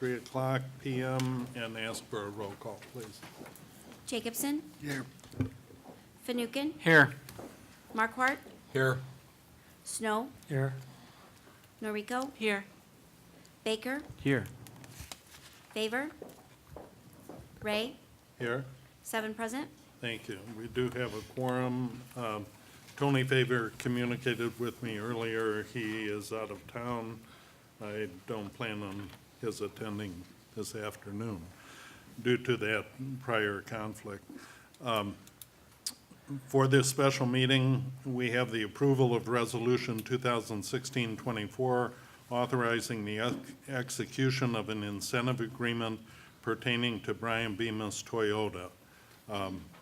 3:00 p.m. and ask for a roll call, please. Jacobson. Here. Fanouken. Here. Markwart. Here. Snow. Here. Noriko. Here. Baker. Here. Favor. Ray. Here. 7 present. Thank you. We do have a quorum. Tony Favor communicated with me earlier. He is out of town. I don't plan on his attending this afternoon due to that prior conflict. For this special meeting, we have the approval of Resolution 2016-24, authorizing the execution of an incentive agreement pertaining to Brian Bemis Toyota.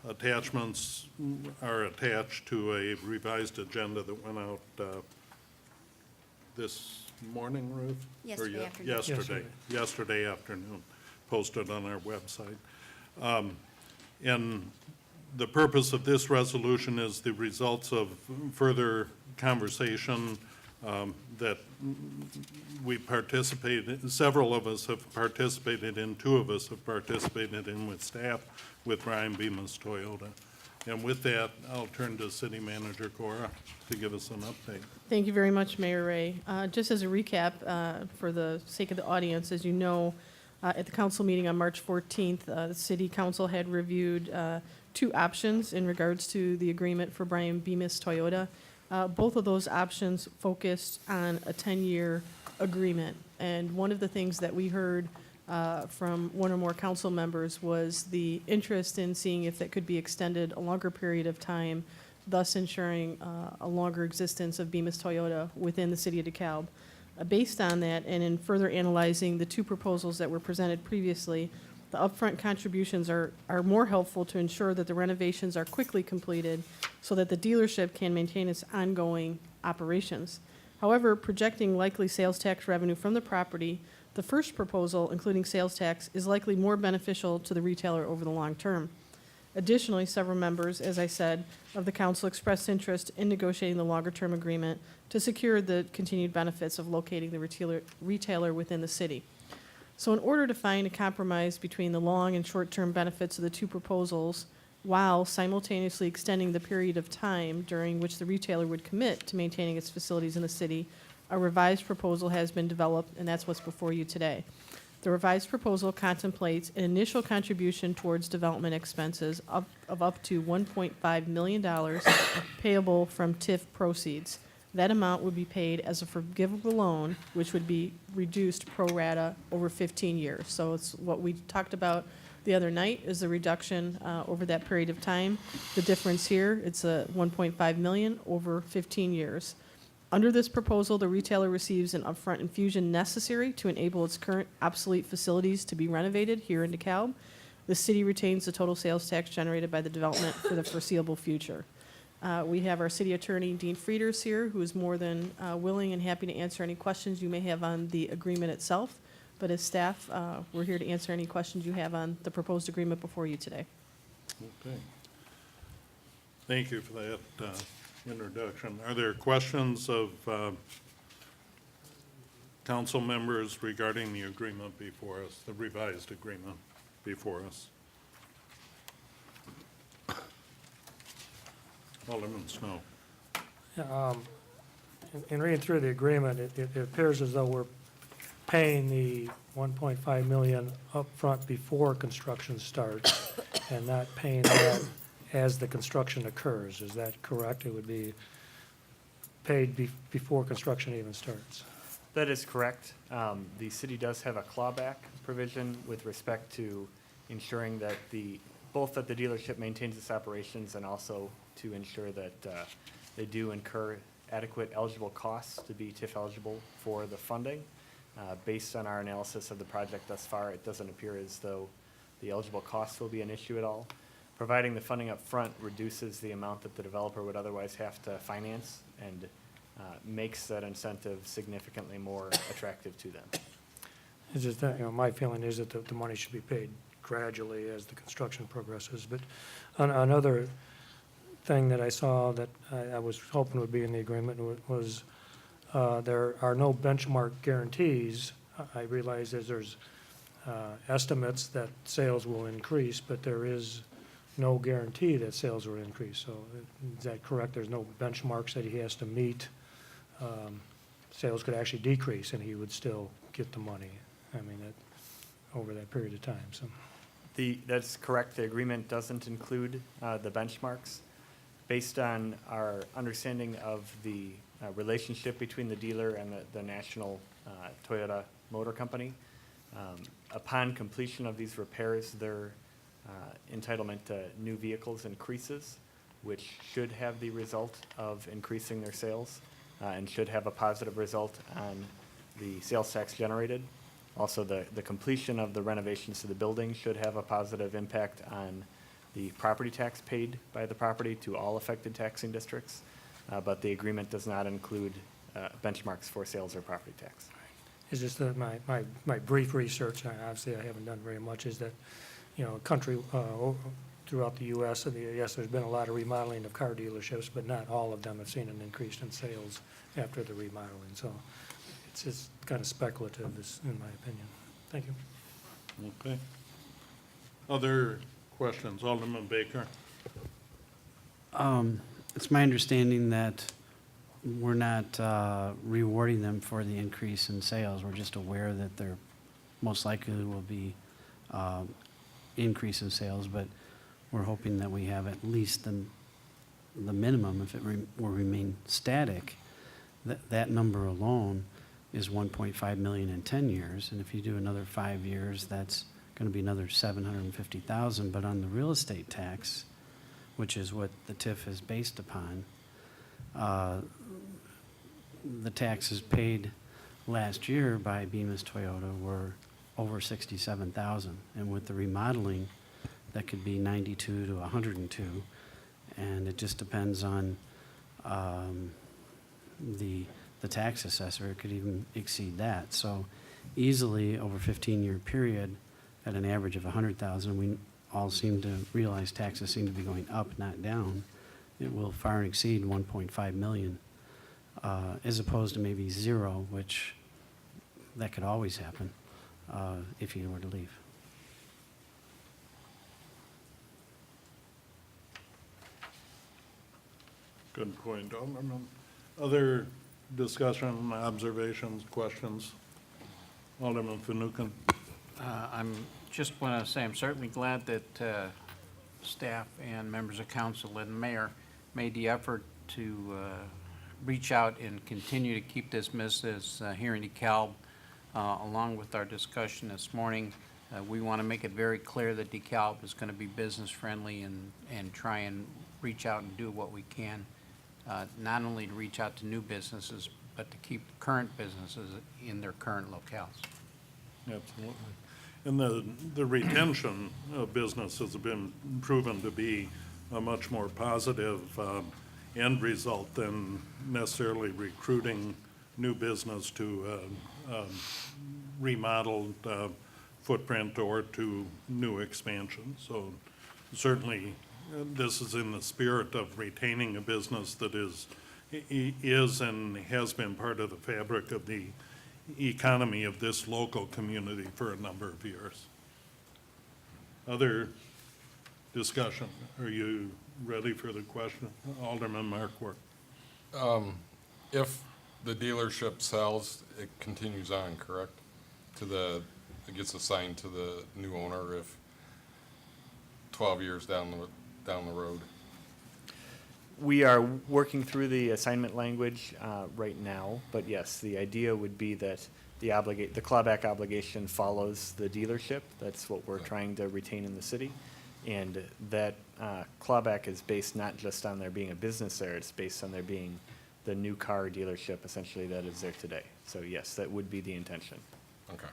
Attachments are attached to a revised agenda that went out this morning, Ruth? Yesterday afternoon. Yesterday afternoon, posted on our website. And the purpose of this resolution is the results of further conversation that we participated, several of us have participated in, 2 of us have participated in with staff with Brian Bemis Toyota. And with that, I'll turn to City Manager Cora to give us an update. Thank you very much, Mayor Ray. Just as a recap, for the sake of the audience, as you know, at the council meeting on March 14th, the City Council had reviewed 2 options in regards to the agreement for Brian Bemis Toyota. Both of those options focused on a 10-year agreement. And one of the things that we heard from one or more council members was the interest in seeing if that could be extended a longer period of time, thus ensuring a longer existence of Bemis Toyota within the city of DeKalb. Based on that, and in further analyzing the 2 proposals that were presented previously, the upfront contributions are more helpful to ensure that the renovations are quickly completed so that the dealership can maintain its ongoing operations. However, projecting likely sales tax revenue from the property, the first proposal, including sales tax, is likely more beneficial to the retailer over the long term. Additionally, several members, as I said, of the council expressed interest in negotiating the longer-term agreement to secure the continued benefits of locating the retailer within the city. So in order to find a compromise between the long and short-term benefits of the 2 proposals, while simultaneously extending the period of time during which the retailer would commit to maintaining its facilities in the city, a revised proposal has been developed, and that's what's before you today. The revised proposal contemplates an initial contribution towards development expenses of up to $1.5 million payable from TIF proceeds. That amount would be paid as a forgivable loan, which would be reduced pro rata over 15 years. So it's what we talked about the other night is the reduction over that period of time. The difference here, it's a $1.5 million over 15 years. Under this proposal, the retailer receives an upfront infusion necessary to enable its current obsolete facilities to be renovated here in DeKalb. The city retains the total sales tax generated by the development for the foreseeable future. We have our city attorney, Dean Frieders, here, who is more than willing and happy to answer any questions you may have on the agreement itself. But as staff, we're here to answer any questions you have on the proposed agreement before you today. Okay. Thank you for that introduction. Are there questions of council members regarding the agreement before us, the revised agreement before us? Alderman Snow. In reading through the agreement, it appears as though we're paying the $1.5 million upfront before construction starts and not paying that as the construction occurs. Is that correct? It would be paid before construction even starts. That is correct. The city does have a clawback provision with respect to ensuring that both that the dealership maintains its operations and also to ensure that they do incur adequate eligible costs to be TIF eligible for the funding. Based on our analysis of the project thus far, it doesn't appear as though the eligible costs will be an issue at all. Providing the funding up front reduces the amount that the developer would otherwise have to finance and makes that incentive significantly more attractive to them. It's just that, my feeling is that the money should be paid gradually as the construction progresses. But another thing that I saw that I was hoping would be in the agreement was there are no benchmark guarantees. I realize that there's estimates that sales will increase, but there is no guarantee that sales will increase. So is that correct? There's no benchmarks that he has to meet. Sales could actually decrease and he would still get the money. I mean, over that period of time, so. That's correct. The agreement doesn't include the benchmarks. Based on our understanding of the relationship between the dealer and the national Toyota Motor Company, upon completion of these repairs, their entitlement to new vehicles increases, which should have the result of increasing their sales and should have a positive result on the sales tax generated. Also, the completion of the renovations to the building should have a positive impact on the property tax paid by the property to all affected taxing districts, but the agreement does not include benchmarks for sales or property tax. It's just that my brief research, and obviously I haven't done very much, is that, you know, throughout the U.S., yes, there's been a lot of remodeling of car dealerships, but not all of them have seen an increase in sales after the remodeling. So it's just kind of speculative, in my opinion. Thank you. Okay. Other questions? Alderman Baker? It's my understanding that we're not rewarding them for the increase in sales. We're just aware that there most likely will be increase in sales, but we're hoping that we have at least the minimum. If it will remain static, that number alone is 1.5 million in 10 years, and if you do another 5 years, that's going to be another 750,000. But on the real estate tax, which is what the TIF is based upon, the taxes paid last year by Bemis Toyota were over 67,000, and with the remodeling, that could be 92 to 102, and it just depends on the tax assessor. It could even exceed that. So easily over a 15-year period, at an average of 100,000, we all seem to realize taxes seem to be going up, not down. It will far exceed 1.5 million, as opposed to maybe zero, which that could always happen if you were to leave. Good point, Alderman. Other discussion, observations, questions? Alderman Fanouken? I'm just want to say I'm certainly glad that staff and members of council and the mayor made the effort to reach out and continue to keep this business here in DeKalb. Along with our discussion this morning, we want to make it very clear that DeKalb is going to be business friendly and try and reach out and do what we can, not only to reach out to new businesses, but to keep current businesses in their current locales. Absolutely. And the retention of business has been proven to be a much more positive end result than necessarily recruiting new business to remodeled footprint or to new expansion. So certainly this is in the spirit of retaining a business that is and has been part of the fabric of the economy of this local community for a number of years. Other discussion? Are you ready for the question? Alderman Markworth. If the dealership sells, it continues on, correct? It gets assigned to the new owner if 12 years down the road. We are working through the assignment language right now, but yes, the idea would be that the clawback obligation follows the dealership. That's what we're trying to retain in the city. And that clawback is based not just on there being a business there, it's based on there being the new car dealership essentially that is there today. So yes, that would be the intention. Okay.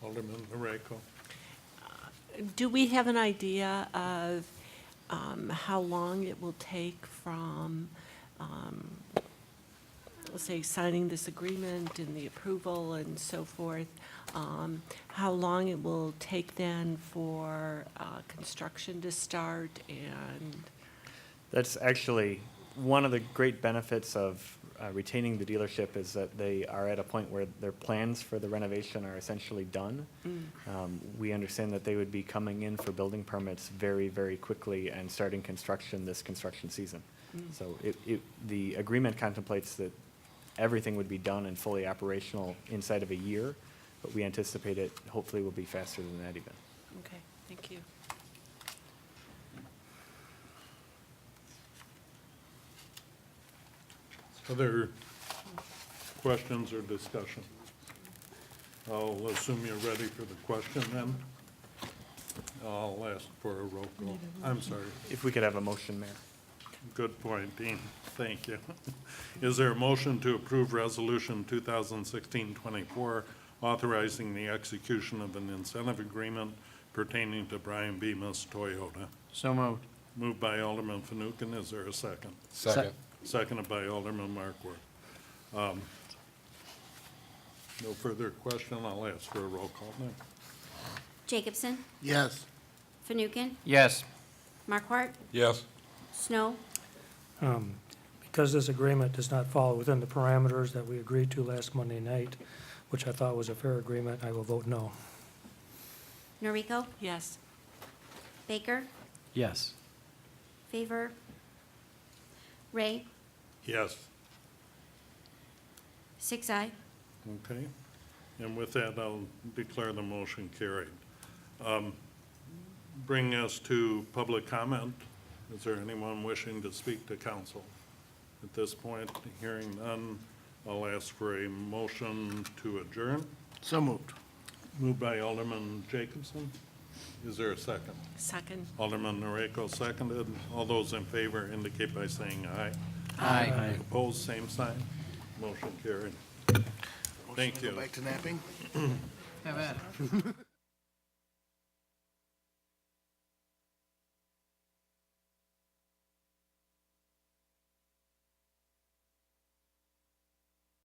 Alderman Noreko. Do we have an idea of how long it will take from, let's say, signing this agreement and the approval and so forth? How long it will take then for construction to start? And That's actually one of the great benefits of retaining the dealership is that they are at a point where their plans for the renovation are essentially done. We understand that they would be coming in for building permits very, very quickly and starting construction this construction season. So the agreement contemplates that everything would be done and fully operational inside of a year, but we anticipate it hopefully will be faster than that even. Okay, thank you. Other questions or discussion? I'll assume you're ready for the question then. I'll ask for a roll call. I'm sorry. If we could have a motion, Mayor. Good point, Dean. Thank you. Is there a motion to approve Resolution 2016-24, authorizing the execution of an incentive agreement pertaining to Brian Bemis Toyota? So moved. Moved by Alderman Fanouken. Is there a second? Second. Seconded by Alderman Markworth. No further question. I'll ask for a roll call now. Jacobson, Yes. Fanouken, Yes. Markwart, Yes. Snow, Because this agreement does not fall within the parameters that we agreed to last Monday night, which I thought was a fair agreement, I will vote no. Noriko, Yes. Baker, Yes. Favor, Ray, Yes. 6-0. Okay. And with that, I'll declare the motion carried. Bring us to public comment. Is there anyone wishing to speak to council? At this point, hearing none, I'll ask for a motion to adjourn. So moved. Moved by Alderman Jacobson. Is there a second? Second. Alderman Noriko seconded. All those in favor indicate by saying aye. Aye. Opposed, same sign. Motion carried. Thank Motion to you. go back to napping? Have at it.